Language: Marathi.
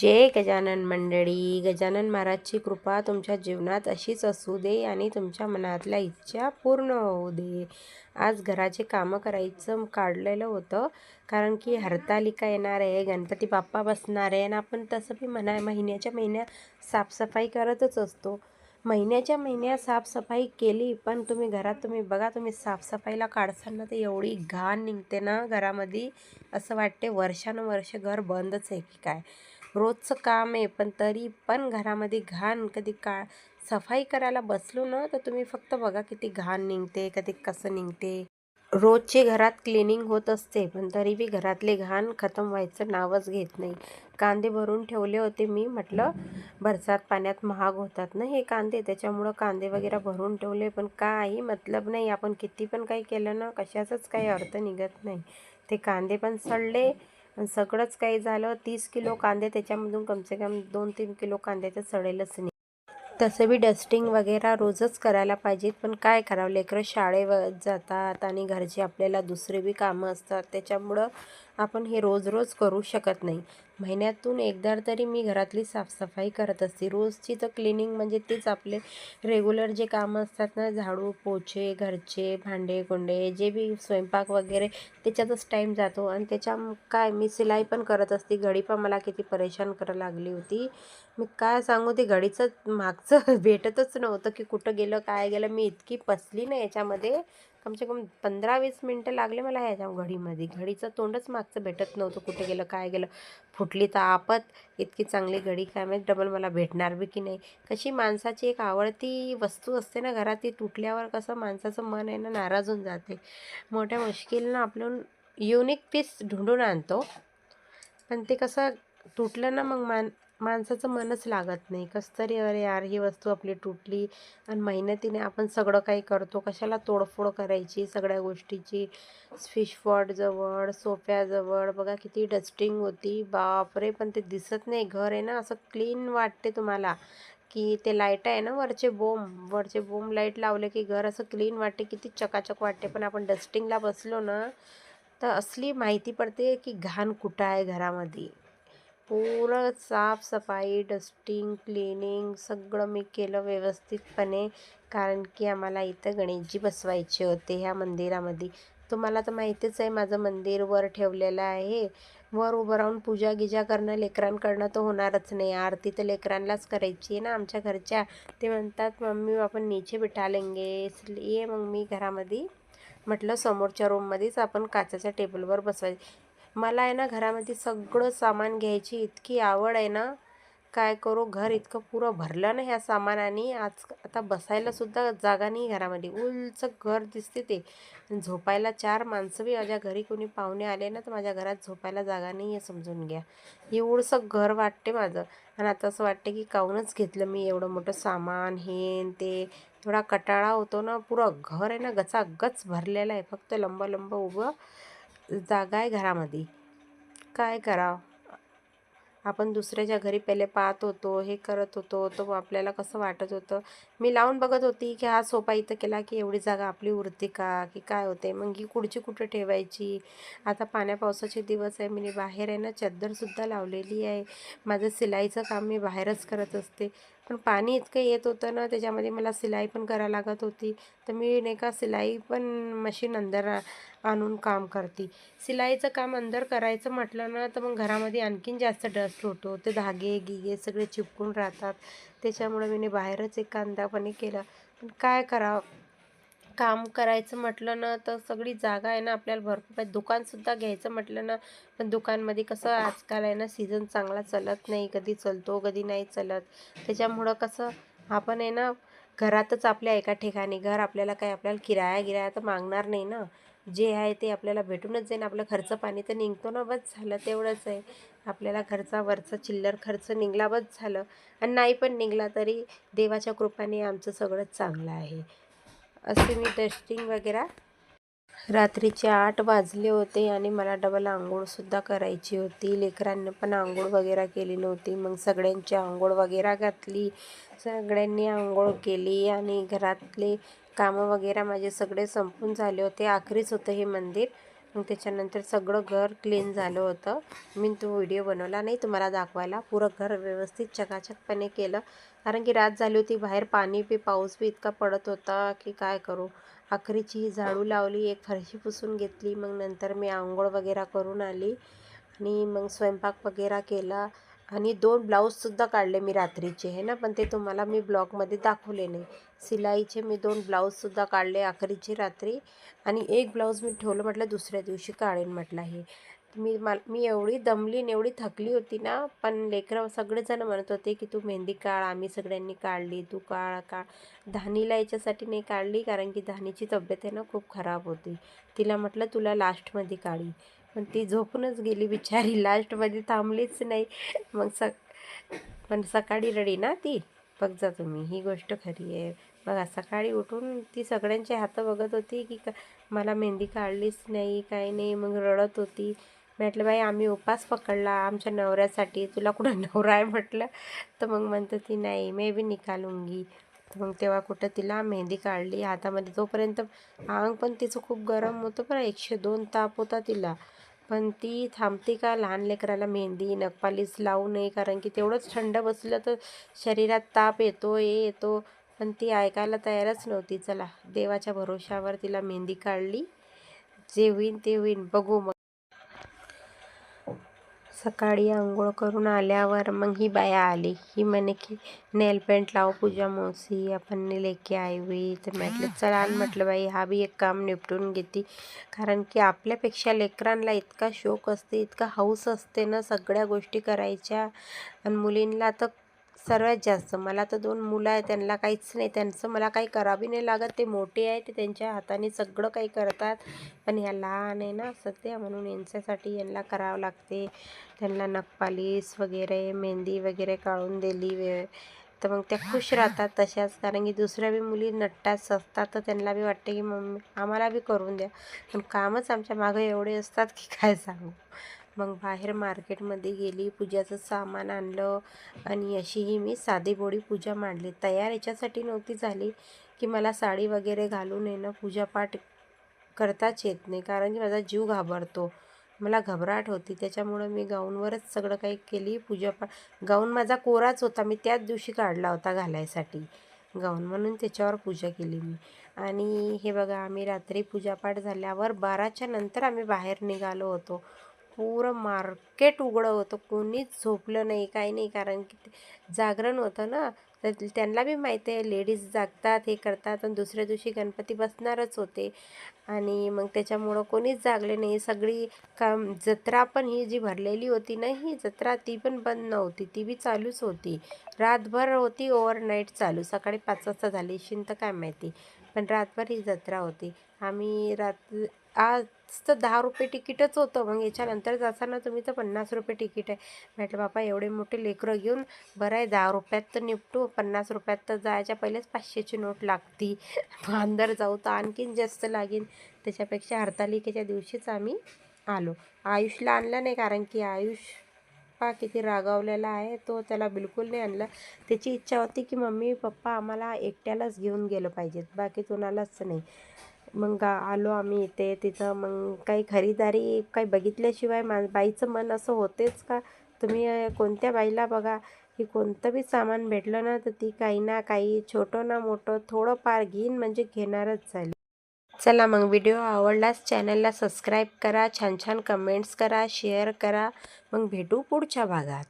जय गजानन मंडळी. गजानन महाराजची कृपा तुमच्या जीवनात अशीच असू दे आणि तुमच्या मनातल्या इच्छा पूर्ण होऊ दे. आज घराचे कामं करायचं काढलेलं होतं, कारण की हरतालिका येणार आहे, गणपती बाप्पा बसणार आहे आणि आपण तसं बी महिन्याच्या महिन्या साफसफाई करतच असतो. महिन्याच्या महिन्या साफसफाई केली, पण तुम्ही बघा, तुम्ही साफसफाईला काढताना तर एवढी घाण निघते ना घरामध्ये, असं वाटते वर्षानुवर्ष घर बंदच आहे की काय. रोजचं काम आहे, पण तरी पण घरामध्ये घाण कधी सफाई करायला बसलो ना, तर तुम्ही फक्त बघा किती घाण निघते, कधी कसं निघते. रोजची घरात क्लिनिंग होत असते, पण तरी बी घरातले घाण खतम व्हायचं नावच घेत नाही. कांदे भरून ठेवले होते मी, म्हटलं बरसात पाण्यात महाग होतात ना हे कांदे, त्याच्यामुळं कांदे वगैरे भरून ठेवले, पण काही मतलब नाही. आपण किती पण काही केलं ना, कशाचाच काही अर्थ निघत नाही. ते कांदे पण सडले आणि सगळंच काही झालं. 30 किलो कांदे, त्याच्यामधून कमसे कम 2-3 किलो कांदे तर सडेलच नाही. तसं बी डस्टिंग वगैरे रोजच करायला पाहिजेत, पण काय करावं, लेकरं शाळेवर जातात आणि घरची आपल्याला दुसरे बी कामं असतात, त्याच्यामुळं आपण हे रोज रोज करू शकत नाही. महिन्यातून एकदा तरी मी घरातली साफसफाई करत असते. रोजची तर क्लिनिंग म्हणजे तेच आपले रेग्युलर जे कामं असतात ना, झाडू पोछे, घरचे भांडे कोंडे, जे बी स्वयंपाक वगैरे, त्याच्यातच टाईम जातो. आणि काय मी सिलाई पण करत असते. घडी पण मला किती परेशान करायला लागली होती. मी काय सांगू, ते घडीचं मागचं भेटतच नव्हतं की कुठं गेलं, काय गेलं. मी इतकी फसली ना याच्यामध्ये, कमसे कम 15-20 मिनटं लागले मला ह्याच्या घडीमध्ये. घडीचं तोंडच मागचं भेटत नव्हतं, कुठे गेलं, काय गेलं. फुटली तर आपत. इतकी चांगली घडी काय माहीत डबल मला भेटणार बी की नाही. कशी माणसाची एक आवडती वस्तू असते ना घरात, ती तुटल्यावर कसं माणसाचं मन आहे ना नाराज होऊन जाते. मोठ्या मुश्किलनं आपण युनिक पीस ढूंढून आणतो, पण ते कसं तुटलं ना, मग माणसाचं मनच लागत नाही. कसं तरी अरे यार, ही वस्तू आपली तुटली आणि मेहनतीने आपण सगळं काही करतो, कशाला तोडफोड करायची सगळ्या गोष्टीची. फिश पॉटजवळ, सोफ्याजवळ बघा किती डस्टिंग होती, बापरे. पण ते दिसत नाही. घर आहे ना असं क्लीन वाटते तुम्हाला, की ते लाईट आहे ना, वरचे बोम लाईट लावले की घर असं क्लीन वाटते, किती चकाचक वाटते. पण आपण डस्टिंगला बसलो ना, तर असली माहिती पडते की घाण कुठं आहे घरामध्ये. पुरं साफसफाई, डस्टिंग, क्लिनिंग सगळं मी केलं व्यवस्थितपणे, कारण की आम्हाला इथं गणेशजी बसवायचे होते ह्या मंदिरामध्ये. तुम्हाला तर माहितीच आहे, माझं मंदिर वर ठेवलेलं आहे. वर उभं राहून पूजा गिजा करणं लेकरांकडनं तर होणारच नाही. आरती तर लेकरांनाच करायची आहे ना आमच्या घरच्या. ते म्हणतात, मम्मी आपण नीचे बिठा लेंगे, इसलिए मग मी घरामध्ये म्हटलं समोरच्या रूममध्येच आपण काचेच्या टेबलवर बसवायचं. मला आहे ना घरामध्ये सगळं सामान घ्यायची इतकी आवड आहे ना, काय करू. घर इतकं पुरं भरलं ना ह्या सामानाने, आता बसायलासुद्धा जागा नाही घरामध्ये. उलचं घर दिसते ते. झोपायला 4 माणसं बी माझ्या घरी कोणी पाहुणे आले ना, तर माझ्या घरात झोपायला जागा नाही आहे, समजून घ्या. एवढंसं घर वाटते माझं. आणि आता असं वाटते की काहूनच घेतलं मी एवढं मोठं सामान, हे ते. एवढा कटाळा होतो ना. पुरं घर आहे ना गचागच भरलेलं आहे, फक्त लंब उभं जागा आहे घरामध्ये. काय करावं. आपण दुसऱ्याच्या घरी पहिले पाहत होतो, हे करत होतो, तो आपल्याला कसं वाटत होतं. मी लावून बघत होती की हा सोफा इथं केला की एवढी जागा आपली उरते का, की काय होते. मग ही कुठची कुठं ठेवायची. आता पावसाचे दिवस आहे, मी बाहेर आहे ना चद्दरसुद्धा लावलेली आहे. माझं सिलाईचं काम मी बाहेरच करत असते, पण पाणी इतकं येत होतं ना, त्याच्यामध्ये मला सिलाई पण करायला लागत होती. तर मी नाही का सिलाई पण मशीन अंदर आणून काम करते. सिलाईचं काम अंदर करायचं म्हटलं ना, तर मग घरामध्ये आणखीन जास्त डस्ट होतो. ते धागे गिगे सगळे चिपकून राहतात. त्याच्यामुळे मी बाहेरच एकांतापणे केलं. पण काय करावं, काम करायचं म्हटलं ना, तर सगळी जागा आहे ना आपल्याला भरपूर पाहिजे. दुकानसुद्धा घ्यायचं म्हटलं ना, पण दुकानमध्ये कसं आजकाल आहे ना सीझन चांगला चालत नाही, कधी चालतो कधी नाही चालत. त्याच्यामुळं कसं आपण आहे ना घरातच आपल्या एका ठिकाणी, घर आपल्याला आपल्याला किराया तर मागणार नाही ना. जे आहे ते आपल्याला भेटूनच जाईल. आपलं खर्च पाणी तर निघतो ना, बस झालं तेवढंच आहे. आपल्याला खर्चा वरचा चिल्लर खर्च निघला बस झालं. आणि नाही पण निघला तरी देवाच्या कृपेने आमचं सगळंच चांगलं आहे. असे मी डस्टिंग वगैरे. रात्रीचे 8 वाजले होते आणि मला डबल आंघोळसुद्धा करायची होती. लेकरांनी पण आंघोळ वगैरे केली नव्हती. मग सगळ्यांची आंघोळ वगैरे घातली, सगळ्यांनी आंघोळ केली आणि घरातले कामं वगैरे माझे सगळे संपून झाले होते. आखरीच होतं हे मंदिर. मग त्याच्यानंतर सगळं घर क्लीन झालं होतं. मी तो व्हिडिओ बनवला नाही तुम्हाला दाखवायला. पुरं घर व्यवस्थित चकाचकपणे केलं, कारण की रात झाली होती. बाहेर पाऊस बी इतका पडत होता की काय करू. अखेरीची झाडू लावली, एक फरशी पुसून घेतली. मग नंतर मी आंघोळ वगैरे करून आली आणि मग स्वयंपाक वगैरे केला. आणि 2 ब्लाऊजसुद्धा काढले मी रात्रीचे आहे ना, पण ते तुम्हाला मी ब्लॉगमध्ये दाखवले नाही. शिलाईचे मी 2 ब्लाऊजसुद्धा काढले अखेरीचे रात्री. आणि एक ब्लाऊज मी ठेवलं, म्हटलं दुसऱ्या दिवशी काढेन म्हटलं हे. मी एवढी दमली आणि एवढी थकली होती ना, पण लेकरं सगळेजण म्हणत होते की तू मेहंदी काढ. आम्ही सगळ्यांनी काढली, तू काढ. धानीला याच्यासाठी नाही काढली, कारण की धानीची तब्येत आहे ना खूप खराब होती. तिला म्हटलं तुला लास्टमध्ये काढी, पण ती झोपूनच गेली बिचारी, लास्टमध्ये थांबलीच नाही. मग पण सकाळी रडी ना ती, बघा तुम्ही, ही गोष्ट खरी आहे. बघा सकाळी उठून ती सगळ्यांचे हातं बघत होती की मला मेहंदी काढलीच नाही, काही नाही. मग रडत होती. म्हटलं बाई आम्ही उपास पकडला आमच्या नवऱ्यासाठी, तुला कुठं नवरा आहे म्हटलं. तर मग म्हणतो ती नाही मी बी निकालूंगी. तर मग तेव्हा कुठं तिला मेहंदी काढली हातामध्ये. तोपर्यंत अंग पण तिचं खूप गरम होतं, पण 102 ताप होता तिला. पण ती थांबते का लहान लेकराला मेहंदी नखपालीस लावू नये, कारण की तेवढंच थंड बसलं तर शरीरात ताप येतो येतो. पण ती ऐकायला तयारच नव्हती. चला देवाच्या भरोशावर तिला मेहंदी काढली. जे होईन ते होईन, बघू. मग सकाळी आंघोळ करून आल्यावर मग ही बाया आली. ही म्हणे की नेल पेंट लाव पूजा मौसी, आपण लेके आई हुई. तर म्हटलं चला, म्हटलं बाई हा बी एक काम निपटून घेते, कारण की आपल्यापेक्षा लेकरांना इतका शौक असते, इतका हौस असते ना सगळ्या गोष्टी करायच्या. आणि मुलींना तर सर्वात जास्त. मला तर 2 मुलं आहेत, त्यांना काहीच नाही, त्यांचं मला काही करावी नाही लागत. ते मोठे आहे, ते त्यांच्या हाताने सगळं काही करतात. पण ह्या लहान आहे ना सध्या, म्हणून यांच्यासाठी यांना करावं लागते. त्यांना नखपालीस वगैरे मेहंदी वगैरे काढून दिली तर मग त्या खुश राहतात तशाच. कारण की दुसऱ्या बी मुली नटतात असतात, तर त्यांना बी वाटते की मम्मी आम्हाला बी करून द्या. पण कामच आमच्या मागं एवढे असतात की काय सांगू. मग बाहेर मार्केटमध्ये गेली, पूजाचं सामान आणलं. आणि अशीही मी साधीभोळी पूजा मांडली. तयार याच्यासाठी नव्हती झाली की मला साडी वगैरे घालून आहे ना पूजापाठ करताच येत नाही, कारण की माझा जीव घाबरतो, मला घबराट होती. त्याच्यामुळं मी गाऊनवरच सगळं काही केली पूजापाठ. गाऊन माझा कोराच होता, मी त्याच दिवशी काढला होता घालायसाठी गाऊन, म्हणून त्याच्यावर पूजा केली मी. आणि हे बघा, आम्ही रात्री पूजापाठ झाल्यावर 12च्या नंतर आम्ही बाहेर निघालो होतो. पुरं मार्केट उघडं होतं, कोणीच झोपलं नाही, काही नाही, कारण की जागरण होतं ना. तर त्यांना बी माहिती आहे लेडीज जागतात, हे करतात. आणि दुसऱ्या दिवशी गणपती बसणारच होते. आणि मग त्याच्यामुळं कोणीच जागले नाही. सगळी जत्रा पण ही जी भरलेली होती ना, ही जत्रा ती पण बंद नव्हती, ती बी चालूच होती. रातभर होती, ओव्हरनाईट चालू. सकाळी 5 वाजता झाली असेल तर काय माहिती, पण रातभर ही जत्रा होती. आम्ही आज तर 10 रुपये तिकीटच होतं. मग याच्यानंतर जाताना तुम्ही तर 50 रुपये तिकीट आहे. म्हटलं बापा एवढे मोठे लेकरं घेऊन बरं आहे 10 रुपयात तर निपटू, 50 रुपयात तर जायच्या पहिलेच 500ची नोट लागती. अंदर जाऊ तर आणखीन जास्त लागेल. त्याच्यापेक्षा हरतालिकेच्या दिवशीच आम्ही आलो. आयुषला आणलं नाही, कारण की आयुष किती रागावलेला आहे, तो त्याला बिलकुल नाही आणलं. त्याची इच्छा होती की मम्मी पप्पा आम्हाला एकट्यालाच घेऊन गेलं पाहिजेत, बाकी कोणालाच नाही. मग आलो आम्ही इथे. तिथं मग काही खरीदारी काही बघितल्याशिवाय बाईचं मन असं होतेच का. तुम्ही कोणत्या बाईला बघा की कोणतं बी सामान भेटलं ना, तर ती काही ना काही छोटं ना मोठं थोडंफार घेईन म्हणजे घेणारच झाली. चला मग, व्हिडिओ आवडल्यास चॅनलला सबस्क्राईब करा, छान छान कमेंट्स करा, शेअर करा. मग भेटू पुढच्या भागात.